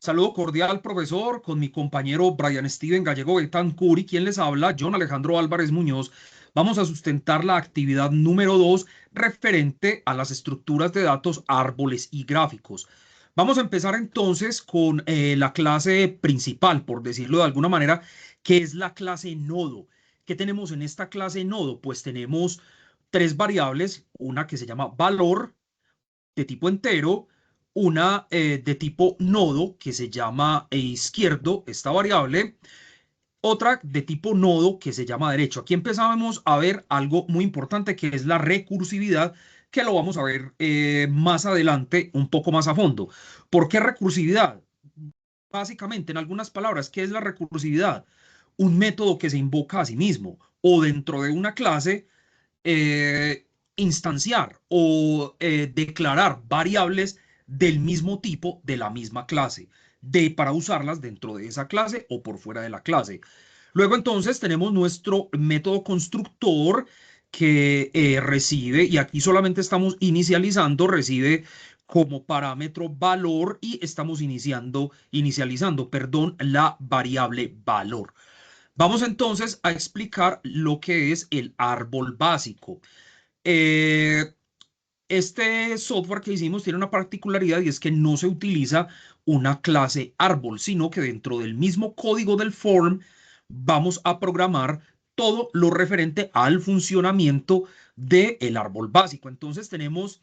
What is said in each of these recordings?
Saludo cordial, profesor, con mi compañero Brian Steven Gallego Betancur y quien les habla, John Alejandro Álvarez Muñoz. Vamos a sustentar la actividad número 2 referente a las estructuras de datos, árboles y gráficos. Vamos a empezar entonces con la clase principal, por decirlo de alguna manera, que es la clase nodo. ¿Qué tenemos en esta clase nodo? Pues tenemos tres variables, una que se llama valor de tipo entero, una de tipo nodo que se llama izquierdo, esta variable, otra de tipo nodo que se llama derecho. Aquí empezamos a ver algo muy importante que es la recursividad, que lo vamos a ver más adelante un poco más a fondo. ¿Por qué recursividad? Básicamente, en algunas palabras, ¿qué es la recursividad? Un método que se invoca a sí mismo o dentro de una clase instanciar o declarar variables del mismo tipo de la misma clase, para usarlas dentro de esa clase o por fuera de la clase. Luego entonces tenemos nuestro método constructor que recibe, y aquí solamente estamos inicializando, recibe como parámetro valor y estamos inicializando, perdón, la variable valor. Vamos entonces a explicar lo que es el árbol básico. Eh, este software que hicimos tiene una particularidad y es que no se utiliza una clase árbol, sino que dentro del mismo código del form vamos a programar todo lo referente al funcionamiento del árbol básico. Entonces tenemos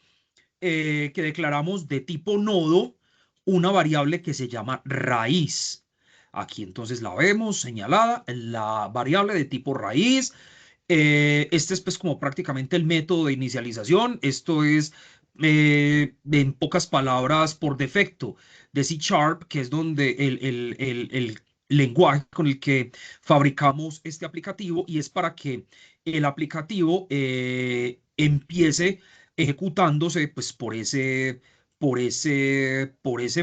que declaramos de tipo nodo una variable que se llama raíz. Aquí entonces la vemos señalada, la variable de tipo raíz. Este es pues como prácticamente el método de inicialización. Esto es en pocas palabras por defecto de C Sharp, que es donde el lenguaje con el que fabricamos este aplicativo, y es para que el aplicativo empiece ejecutándose pues por ese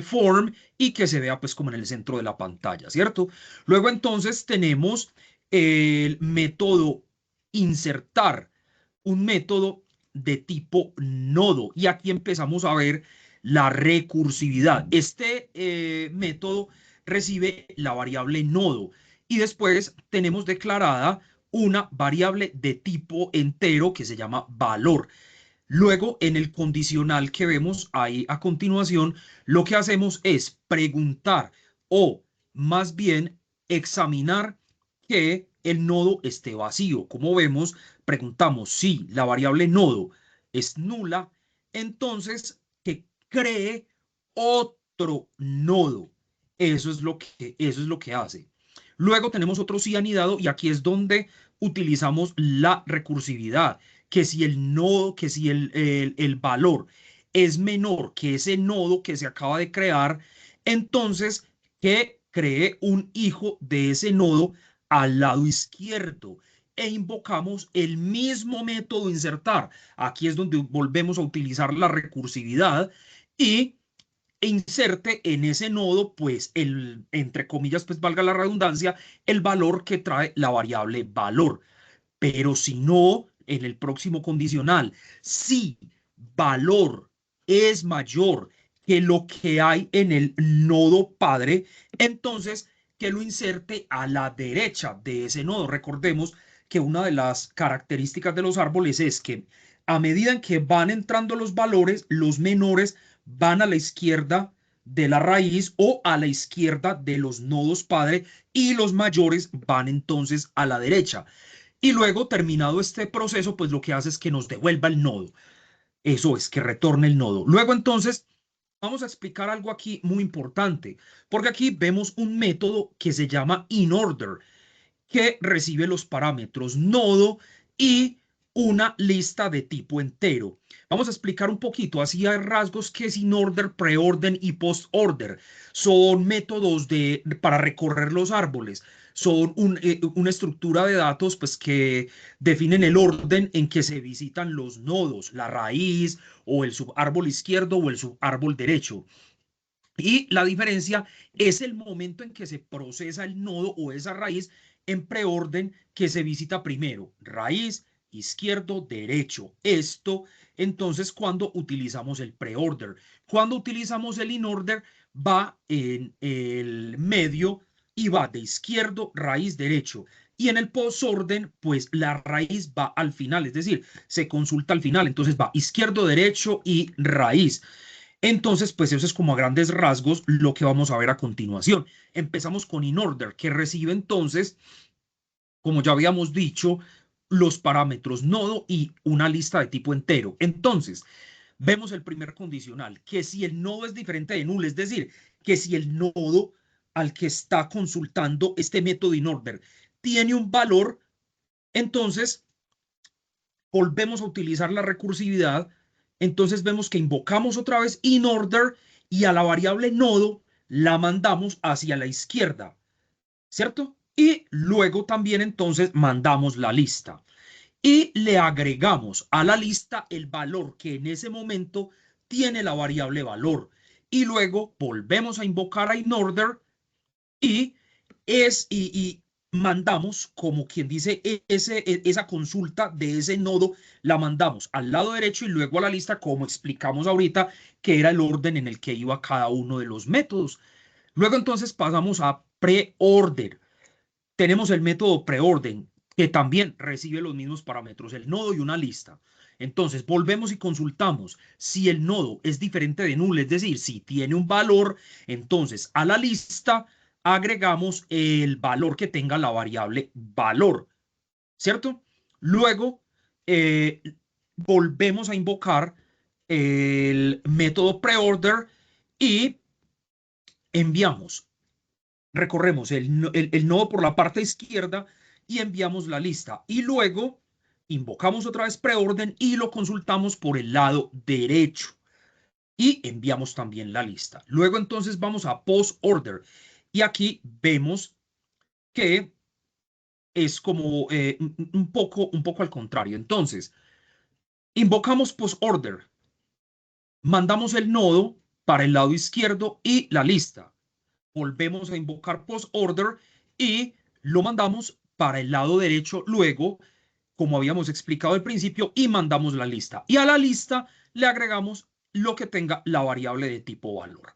form y que se vea pues como en el centro de la pantalla, ¿cierto? Luego entonces tenemos el método insertar, un método de tipo nodo, y aquí empezamos a ver la recursividad. Este método recibe la variable nodo y después tenemos declarada una variable de tipo entero que se llama valor. Luego, en el condicional que vemos ahí a continuación, lo que hacemos es preguntar o más bien examinar que el nodo esté vacío. Como vemos, preguntamos si la variable nodo es nula, entonces que cree otro nodo. Eso es lo que hace. Luego tenemos otro si anidado y aquí es donde utilizamos la recursividad, que si el nodo, que si el valor es menor que ese nodo que se acaba de crear, entonces que cree un hijo de ese nodo al lado izquierdo e invocamos el mismo método insertar. Aquí es donde volvemos a utilizar la recursividad y inserte en ese nodo, pues, entre comillas, pues valga la redundancia, el valor que trae la variable valor. Pero si no, en el próximo condicional, si valor es mayor que lo que hay en el nodo padre, entonces que lo inserte a la derecha de ese nodo. Recordemos que una de las características de los árboles es que a medida en que van entrando los valores, los menores van a la izquierda de la raíz o a la izquierda de los nodos padre y los mayores van entonces a la derecha. Y luego, terminado este proceso, pues lo que hace es que nos devuelva el nodo. Eso es, que retorne el nodo. Luego, entonces, vamos a explicar algo aquí muy importante, porque aquí vemos un método que se llama inOrder, que recibe los parámetros nodo y una lista de tipo entero. Vamos a explicar un poquito, así hay rasgos, que es inOrder, preorden y postorder. Son métodos para recorrer los árboles. Son una estructura de datos pues, que definen el orden en que se visitan los nodos, la raíz o el subárbol izquierdo o el subárbol derecho. Y la diferencia es el momento en que se procesa el nodo o esa raíz en preorden que se visita primero, raíz izquierdo, derecho. Esto, entonces, cuando utilizamos el pre-order. Cuando utilizamos el in-order, va en el medio y va de izquierdo, raíz, derecho. Y en el post-orden, pues la raíz va al final, es decir, se consulta al final. Entonces va izquierdo, derecho y raíz. Entonces, pues eso es como a grandes rasgos lo que vamos a ver a continuación. Empezamos con in-order, que recibe entonces, como ya habíamos dicho, los parámetros nodo y una lista de tipo entero. Entonces, vemos el primer condicional, que si el nodo es diferente de null, es decir, que si el nodo al que está consultando este método in-order tiene un valor, entonces volvemos a utilizar la recursividad. Entonces vemos que invocamos otra vez in-order y a la variable nodo la mandamos hacia la izquierda, ¿cierto? Y luego también entonces mandamos la lista y le agregamos a la lista el valor que en ese momento tiene la variable valor. Y luego volvemos a invocar a inOrder y mandamos, como quien dice, esa consulta de ese nodo la mandamos al lado derecho y luego a la lista, como explicamos ahorita, que era el orden en el que iba cada uno de los métodos. Luego entonces pasamos a preorder. Tenemos el método preorden, que también recibe los mismos parámetros, el nodo y una lista. Entonces, volvemos y consultamos si el nodo es diferente de null, es decir, si tiene un valor, entonces a la lista agregamos el valor que tenga la variable valor, ¿cierto? Luego, eh, volvemos a invocar el método preorder y enviamos recorremos el nodo por la parte izquierda y enviamos la lista. Y luego invocamos otra vez preorden y lo consultamos por el lado derecho. Y enviamos también la lista. Luego entonces vamos a post order. Y aquí vemos que es como un poco al contrario. Entonces, invocamos post order. Mandamos el nodo para el lado izquierdo y la lista. Volvemos a invocar post order y lo mandamos para el lado derecho luego, como habíamos explicado al principio, y mandamos la lista. Y a la lista le agregamos lo que tenga la variable de tipo valor.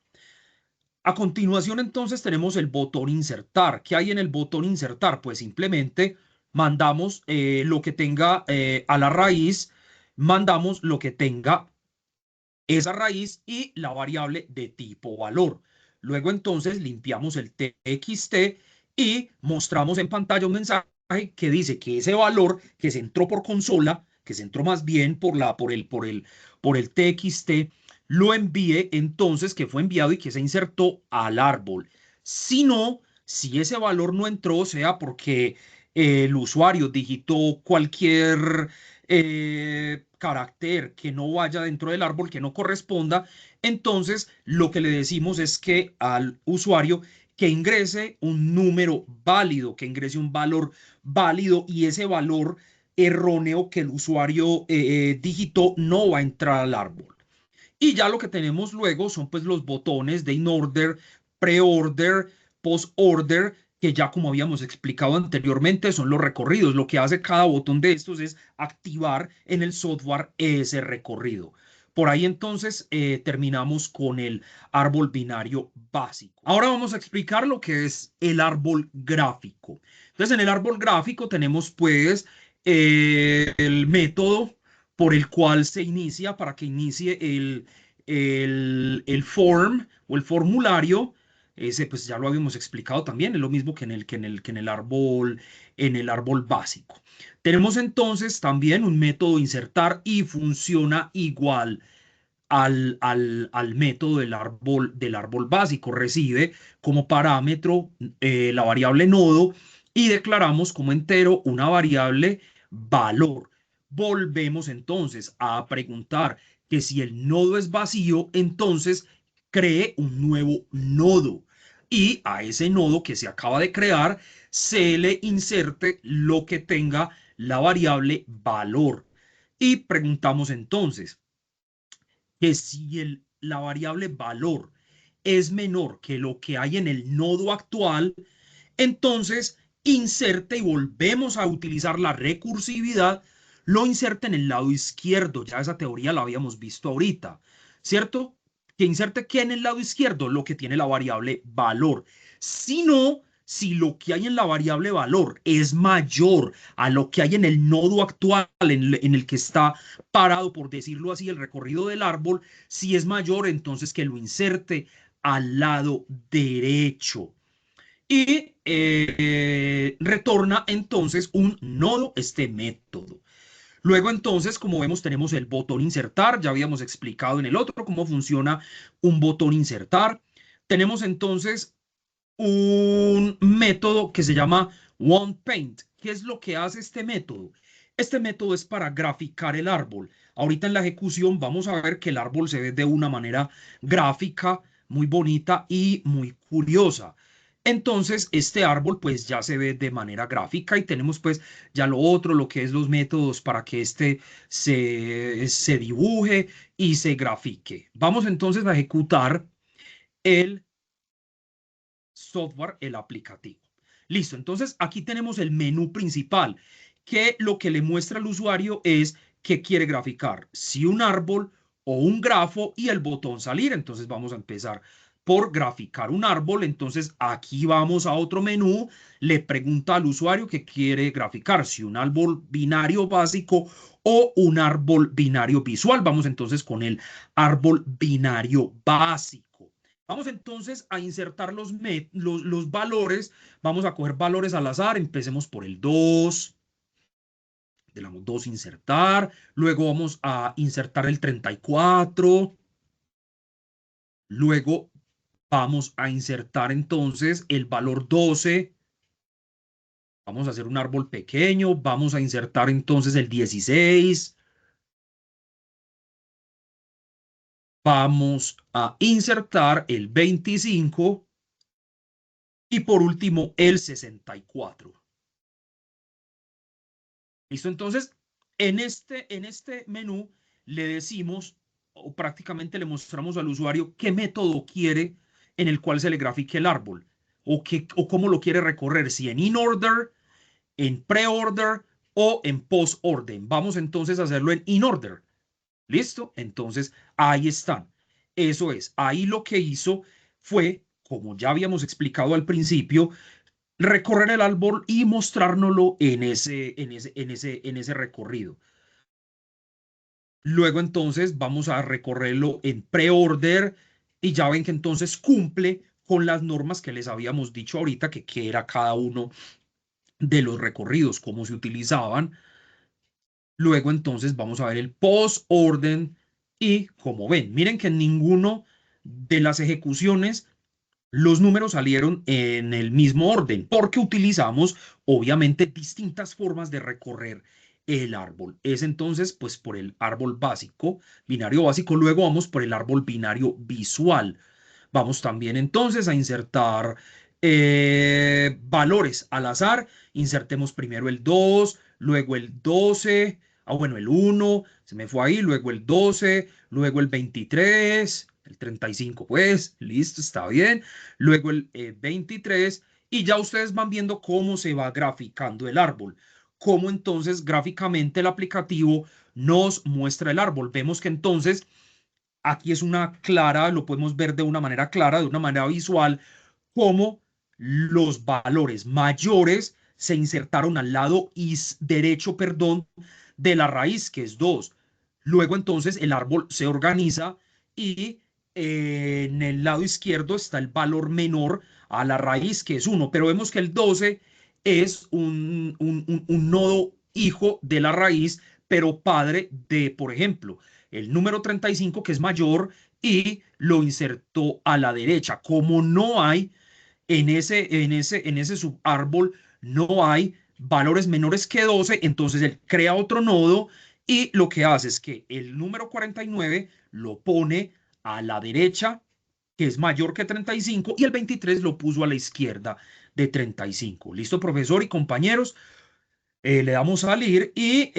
A continuación, entonces, tenemos el botón insertar. ¿Qué hay en el botón insertar? Pues simplemente mandamos lo que tenga a la raíz, mandamos lo que tenga esa raíz y la variable de tipo valor. Luego entonces limpiamos el txt y mostramos en pantalla un mensaje que dice que ese valor que se entró por consola, que se entró más bien por el txt, lo envíe entonces que fue enviado y que se insertó al árbol. Si no, si ese valor no entró, sea porque el usuario digitó cualquier carácter que no vaya dentro del árbol, que no corresponda, entonces lo que le decimos es que al usuario que ingrese un número válido, que ingrese un valor válido y ese valor erróneo que el usuario digitó no va a entrar al árbol. Y ya lo que tenemos luego son pues los botones de in-order, pre-order, post-order, que ya como habíamos explicado anteriormente son los recorridos. Lo que hace cada botón de estos es activar en el software ese recorrido. Por ahí entonces terminamos con el árbol binario básico. Ahora vamos a explicar lo que es el árbol gráfico. Entonces en el árbol gráfico tenemos pues el método por el cual se inicia para que inicie el form o el formulario. Ese pues ya lo habíamos explicado también, es lo mismo que en el árbol básico. Tenemos entonces también un método insertar y funciona igual al método del árbol básico. Recibe como parámetro la variable nodo y declaramos como entero una variable valor. Volvemos entonces a preguntar que si el nodo es vacío, entonces cree un nuevo nodo. Y a ese nodo que se acaba de crear se le inserte lo que tenga la variable valor. Y preguntamos entonces, que si la variable valor es menor que lo que hay en el nodo actual, entonces inserte y volvemos a utilizar la recursividad, lo inserte en el lado izquierdo. Ya esa teoría la habíamos visto ahorita, ¿cierto? Que inserte ¿qué en el lado izquierdo? Lo que tiene la variable valor. Si no, si lo que hay en la variable valor es mayor a lo que hay en el nodo actual en el que está parado, por decirlo así, el recorrido del árbol, si es mayor, entonces que lo inserte al lado derecho. Y retorna entonces un nodo este método. Luego entonces, como vemos, tenemos el botón insertar. Ya habíamos explicado en el otro cómo funciona un botón insertar. Tenemos entonces un método que se llama OnePaint. ¿Qué es lo que hace este método? Este método es para graficar el árbol. Ahorita en la ejecución vamos a ver que el árbol se ve de una manera gráfica, muy bonita y muy curiosa. Entonces, este árbol pues ya se ve de manera gráfica y tenemos pues ya lo otro, lo que es los métodos para que este se dibuje y se grafique. Vamos entonces a ejecutar el software, el aplicativo. Listo, entonces aquí tenemos el menú principal, que lo que le muestra al usuario es que quiere graficar, si un árbol o un grafo y el botón salir. Entonces vamos a empezar por graficar un árbol. Entonces aquí vamos a otro menú, le pregunta al usuario que quiere graficar, si un árbol binario básico o un árbol binario visual. Vamos entonces con el árbol binario básico. Vamos entonces a insertar los valores. Vamos a coger valores al azar. Empecemos por el 2. Le damos 2 insertar. Luego vamos a insertar el 34. Luego vamos a insertar entonces el valor 12. Vamos a hacer un árbol pequeño. Vamos a insertar entonces el 16. Vamos a insertar el 25. Y por último el 64. ¿Listo? Entonces, en este menú le decimos o prácticamente le mostramos al usuario qué método quiere en el cual se le grafique el árbol o cómo lo quiere recorrer, si en in-order, en pre-order o en post-order. Vamos entonces a hacerlo en in-order. ¿Listo? Entonces, ahí están. Eso es, ahí lo que hizo fue, como ya habíamos explicado al principio, recorrer el árbol y mostrárnoslo en ese recorrido. Luego entonces vamos a recorrerlo en pre-order y ya ven que entonces cumple con las normas que les habíamos dicho ahorita, que era cada uno de los recorridos, cómo se utilizaban. Luego entonces vamos a ver el post-order y como ven, miren que en ninguno de las ejecuciones los números salieron en el mismo orden, porque utilizamos obviamente distintas formas de recorrer el árbol. Es entonces pues por el árbol básico, binario básico, luego vamos por el árbol binario visual. Vamos también entonces a insertar valores al azar. Insertemos primero el 2, luego el 12, bueno, el 1, se me fue ahí, luego el 12, luego el 23, el 35, pues, listo, está bien. Luego el 23 y ya ustedes van viendo cómo se va graficando el árbol. Cómo entonces gráficamente el aplicativo nos muestra el árbol. Vemos que entonces aquí es una clara, lo podemos ver de una manera clara, de una manera visual, cómo los valores mayores se insertaron al lado derecho, perdón, de la raíz, que es 2. Luego entonces el árbol se organiza y en el lado izquierdo está el valor menor a la raíz, que es 1. Pero vemos que el 12 es un nodo hijo de la raíz, pero padre de, por ejemplo, el número 35, que es mayor, y lo insertó a la derecha. Como no hay en ese subárbol, no hay valores menores que 12, entonces él crea otro nodo y lo que hace es que el número 49 lo pone a la derecha, que es mayor que 35, y el 23 lo puso a la izquierda de 35. ¿Listo, profesor y compañeros? Le damos salir y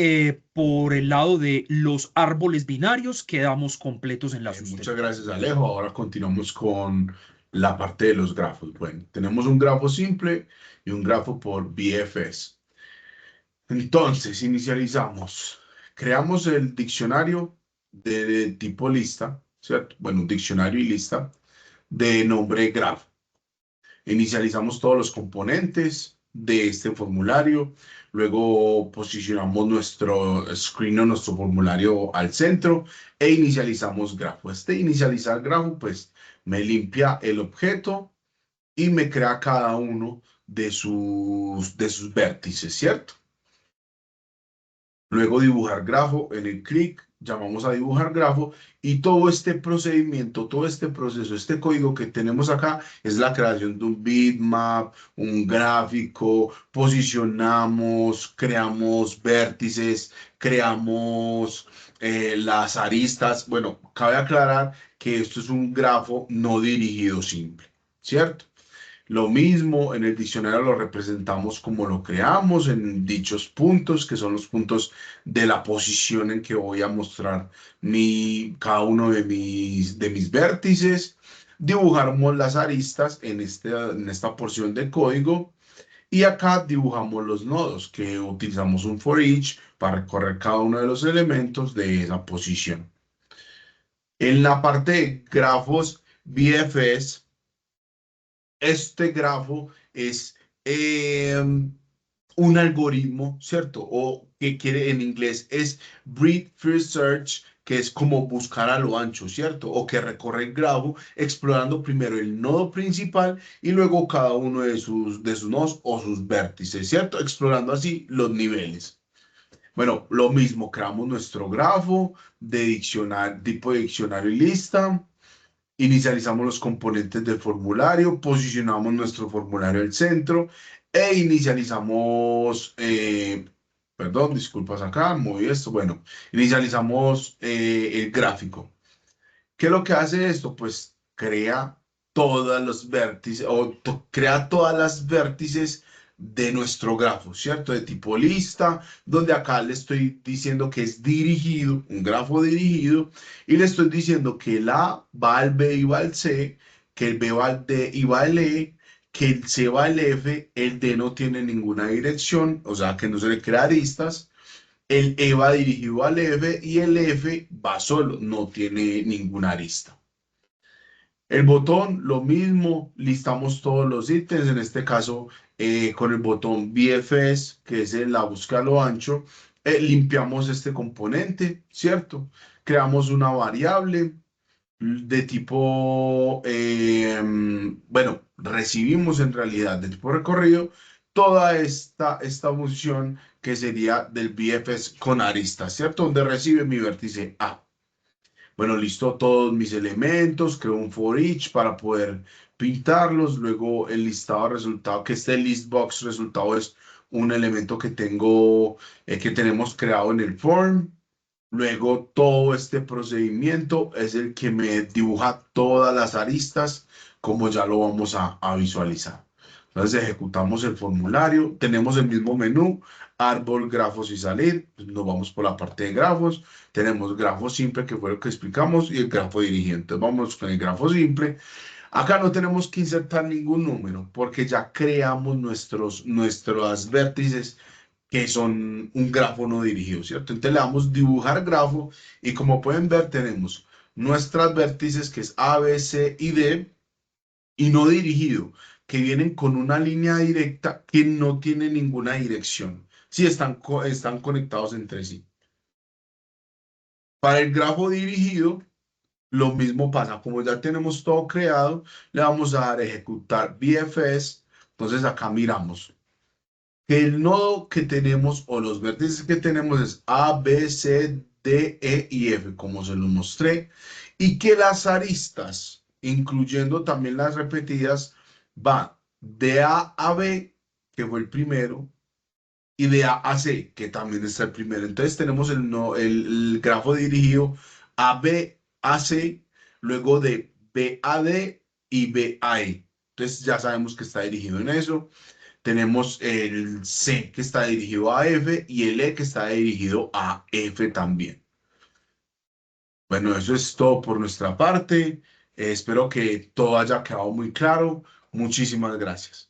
por el lado de los árboles binarios quedamos completos en la Muchas sustentación. gracias, Alejo. Ahora continuamos con la parte de los grafos. Bueno, tenemos un grafo simple y un grafo por BFS. Entonces, inicializamos. Creamos el diccionario de tipo lista, ¿cierto? Bueno, un diccionario y lista de nombre graph. Inicializamos todos los componentes de este formulario. Luego posicionamos nuestro screen o nuestro formulario al centro e inicializamos grafo. Este inicializar grafo, pues me limpia el objeto y me crea cada uno de sus vértices, ¿cierto? Luego dibujar grafo, en el clic llamamos a dibujar grafo y todo este procedimiento, todo este proceso, este código que tenemos acá es la creación de un bitmap, un gráfico, posicionamos, creamos vértices, creamos las aristas. Bueno, cabe aclarar que esto es un grafo no dirigido simple, ¿cierto? Lo mismo en el diccionario lo representamos como lo creamos en dichos puntos, que son los puntos de la posición en que voy a mostrar cada uno de mis vértices. Dibujamos las aristas en esta porción de código y acá dibujamos los nodos, que utilizamos un for each para recorrer cada uno de los elementos de esa posición. En la parte de grafos VFS, este grafo es un algoritmo, ¿cierto? O que quiere en inglés es Breadth First Search, que es como buscar a lo ancho, ¿cierto? O que recorre el grafo explorando primero el nodo principal y luego cada uno de sus nodos o sus vértices, ¿cierto? Explorando así los niveles. Bueno, lo mismo, creamos nuestro grafo de diccionario, tipo de diccionario y lista. Inicializamos los componentes del formulario, posicionamos nuestro formulario al centro e inicializamos, perdón, disculpas acá, moví esto, bueno, inicializamos el gráfico. ¿Qué es lo que hace esto? Pues crea todos los vértices o crea todas las vértices de nuestro grafo, ¿cierto? De tipo lista, donde acá le estoy diciendo que es dirigido, un grafo dirigido, y le estoy diciendo que el A va al B y va al C, que el B va al D y va al E, que el C va al F, el D no tiene ninguna dirección, o sea que no se le crea aristas, el E va dirigido al F y el F va solo, no tiene ninguna arista. El botón, lo mismo, listamos todos los ítems, en este caso con el botón BFS, que es la búsqueda a lo ancho, limpiamos este componente, ¿cierto? Creamos una variable de tipo, bueno, recibimos en realidad de tipo recorrido toda esta función que sería del BFS con aristas, ¿cierto? Donde recibe mi vértice A. Bueno, listo todos mis elementos, creo un for each para poder pintarlos. Luego el listado de resultado, que este listbox resultado es un elemento que tenemos creado en el form. Luego todo este procedimiento es el que me dibuja todas las aristas, como ya lo vamos a visualizar. Entonces ejecutamos el formulario, tenemos el mismo menú, árbol, grafos y salir. Pues nos vamos por la parte de grafos. Tenemos grafo simple, que fue lo que explicamos, y el grafo dirigido. Entonces vamos con el grafo simple. Acá no tenemos que insertar ningún número porque ya creamos nuestros vértices que son un grafo no dirigido, ¿cierto? Entonces le damos dibujar grafo y como pueden ver tenemos nuestras vértices que es A, B, C y D y no dirigido, que vienen con una línea directa que no tiene ninguna dirección. Sí, están conectados entre sí. Para el grafo dirigido, lo mismo pasa, como ya tenemos todo creado, le vamos a dar a ejecutar BFS. Entonces acá miramos que el nodo que tenemos o los vértices que tenemos es A, B, C, D, E y F, como se los mostré, y que las aristas, incluyendo también las repetidas, van de A a B, que fue el primero, y de A a C, que también está el primero. Entonces tenemos el grafo dirigido A, B, A, C, luego de B a D y B a E. Entonces ya sabemos que está dirigido en eso. Tenemos el C que está dirigido a F y el E que está dirigido a F también. Bueno, eso es todo por nuestra parte. Espero que todo haya quedado muy claro. Muchísimas gracias.